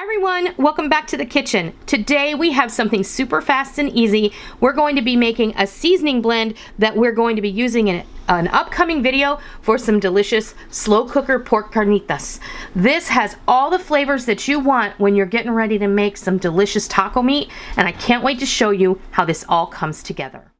everyone, welcome back to the kitchen. Today we have something super fast and easy. We're going to be making a seasoning blend that we're going to be using in an upcoming video for some delicious slow cooker pork carnitas. This has all the flavors that you want when you're getting ready to make some delicious taco meat, and I can't wait to show you how this all comes together.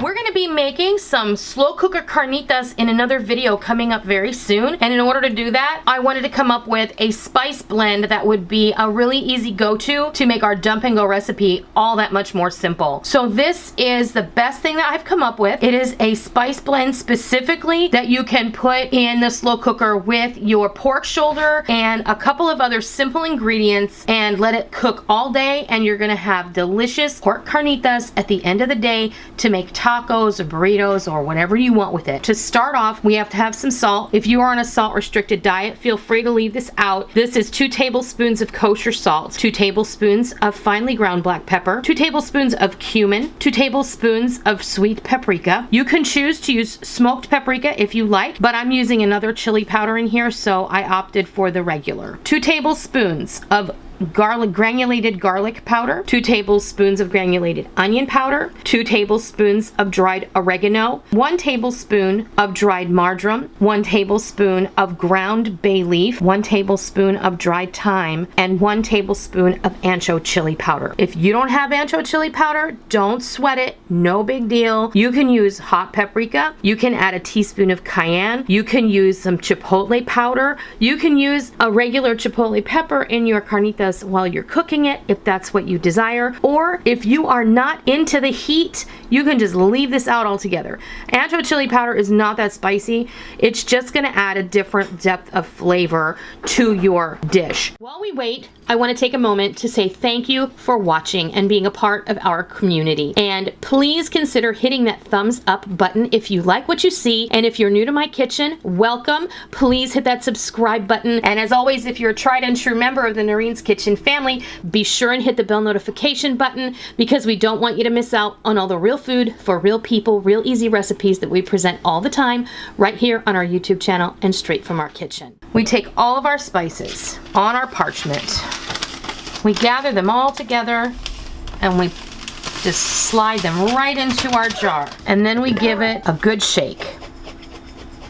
We're going to be making some slow cooker carnitas in another video coming up very soon, and in order to do that I wanted to come up with a spice blend that would be a really easy go-to to make our dump and go recipe all that much more simple. So this is the best thing that I've come up with. It is a spice blend specifically that you can put in the slow cooker with your pork shoulder and a couple of other simple ingredients and let it cook all day, and you're going to have delicious pork carnitas at the end of the day to make tacos or burritos or whatever you want with it. To start off, we have to have some salt. If you are on a salt restricted diet, feel free to leave this out. This is 2 tablespoons of kosher salt, 2 tablespoons of finely ground black pepper, 2 tablespoons of cumin, 2 tablespoons of sweet paprika. You can choose to use smoked paprika if you like, but I'm using another chili powder in here, so I opted for the regular. 2 tablespoons of granulated garlic powder, 2 tablespoons of granulated onion powder, 2 tablespoons of dried oregano, 1 tablespoon of dried marjoram, 1 tablespoon of ground bay leaf, 1 tablespoon of dried thyme, and 1 tablespoon of ancho chili powder. If you don't have ancho chili powder, don't sweat it, no big deal. You can use hot paprika, you can add a teaspoon of cayenne, you can use some chipotle powder, you can use a regular chipotle pepper in your carnitas while you're cooking it if that's what you desire, or if you are not into the heat, you can just leave this out altogether. Ancho chili powder is not that spicy. It's just going to add a different depth of flavor to your dish. While we wait, I want to take a moment to say thank you for watching and being a part of our community, and please consider hitting that thumbs up button if you like what you see, and if you're new to my kitchen, welcome. Please hit that subscribe button, and as always, if you're a tried and true member of the Noreen's Kitchen family, be sure and hit the bell notification button, because we don't want you to miss out on all the real food for real people, real easy recipes that we present all the time right here on our YouTube channel and straight from our kitchen. We take all of our spices on our parchment, we gather them all together, and we just slide them right into our jar, and then we give it a good shake.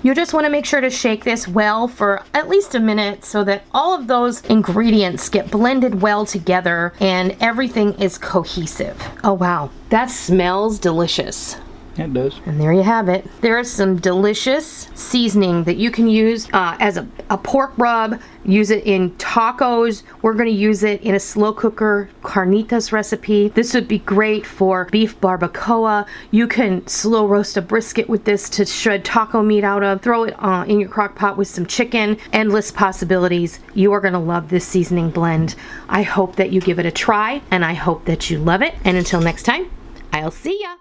You just want to make sure to shake this well for at least a minute so that all of those ingredients get blended well together and everything is cohesive. Oh wow, that smells delicious. It does. And there you have it. There is some delicious seasoning that you can use as a pork rub. Use it in tacos. We're going to use it in a slow cooker carnitas recipe. This would be great for beef barbacoa. You can slow roast a brisket with this to shred taco meat out of. Throw it in your crock pot with some chicken. Endless possibilities. You are going to love this seasoning blend. I hope that you give it a try, and I hope that you love it. And until next time, I'll see ya.